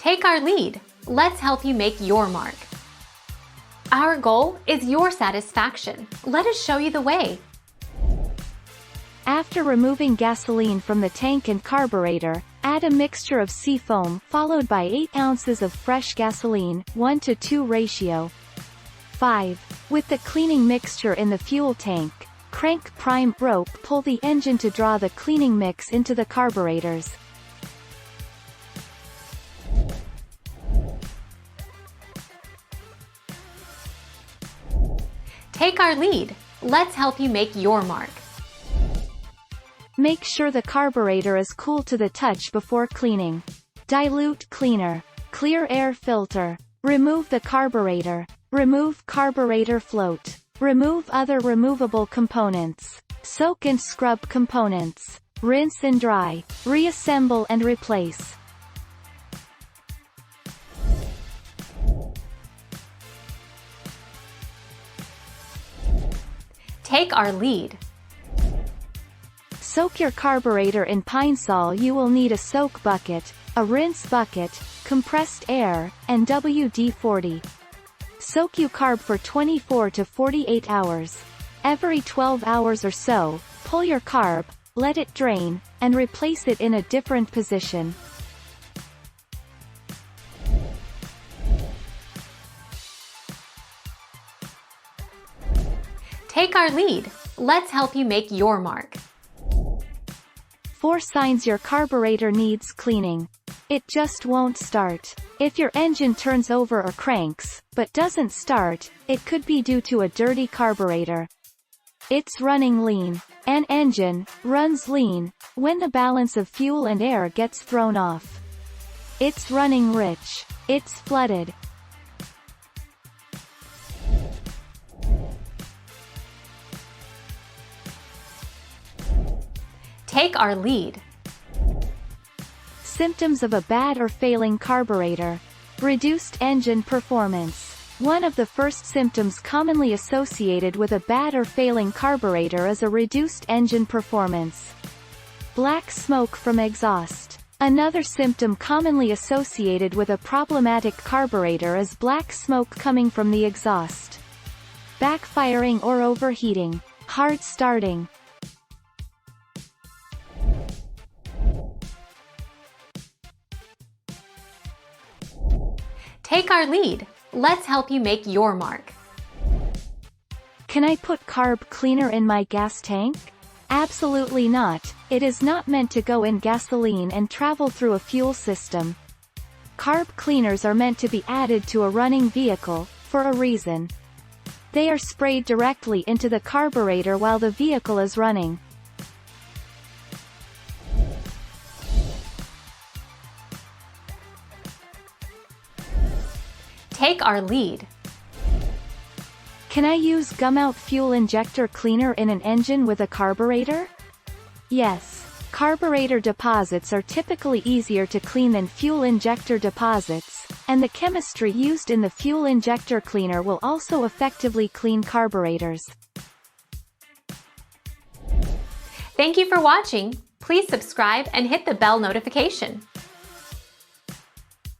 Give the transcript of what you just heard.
Take our lead. Let's help you make your mark. Our goal is your satisfaction. Let us show you the way. After removing gasoline from the tank and carburetor, add a mixture of seafoam followed by 8 ounces of fresh gasoline, 1:2 ratio. 5. With the cleaning mixture in the fuel tank, crank prime rope pull the engine to draw the cleaning mix into the carburetors. Take our lead. Let's help you make your mark. Make sure the carburetor is cool to the touch before cleaning. Dilute cleaner. Clear air filter. Remove the carburetor. Remove carburetor float. Remove other removable components. Soak and scrub components. Rinse and dry. Reassemble and replace. Take our lead. Soak your carburetor in Pine Sol. You will need a soak bucket, a rinse bucket, compressed air, and WD-40. Soak your carb for 24 to 48 hours. Every 12 hours or so, pull your carb, let it drain, and replace it in a different position. Take our lead. Let's help you make your mark. 4 signs your carburetor needs cleaning. It just won't start. If your engine turns over or cranks, but doesn't start, it could be due to a dirty carburetor. It's running lean. An engine runs lean when the balance of fuel and air gets thrown off. It's running rich. It's flooded. Take our lead. Symptoms of a bad or failing carburetor. Reduced engine performance. One of the first symptoms commonly associated with a bad or failing carburetor is a reduced engine performance. Black smoke from exhaust. Another symptom commonly associated with a problematic carburetor is black smoke coming from the exhaust. Backfiring or overheating. Hard starting. Take our lead. Let's help you make your mark. Can I put carb cleaner in my gas tank? Absolutely not. It is not meant to go in gasoline and travel through a fuel system. Carb cleaners are meant to be added to a running vehicle, for a reason. They are sprayed directly into the carburetor while the vehicle is running. Take our lead. Can I use gum-out fuel injector cleaner in an engine with a carburetor? Yes. Carburetor deposits are typically easier to clean than fuel injector deposits, and the chemistry used in the fuel injector cleaner will also effectively clean carburetors. Thank you for watching. Please subscribe and hit the bell notification.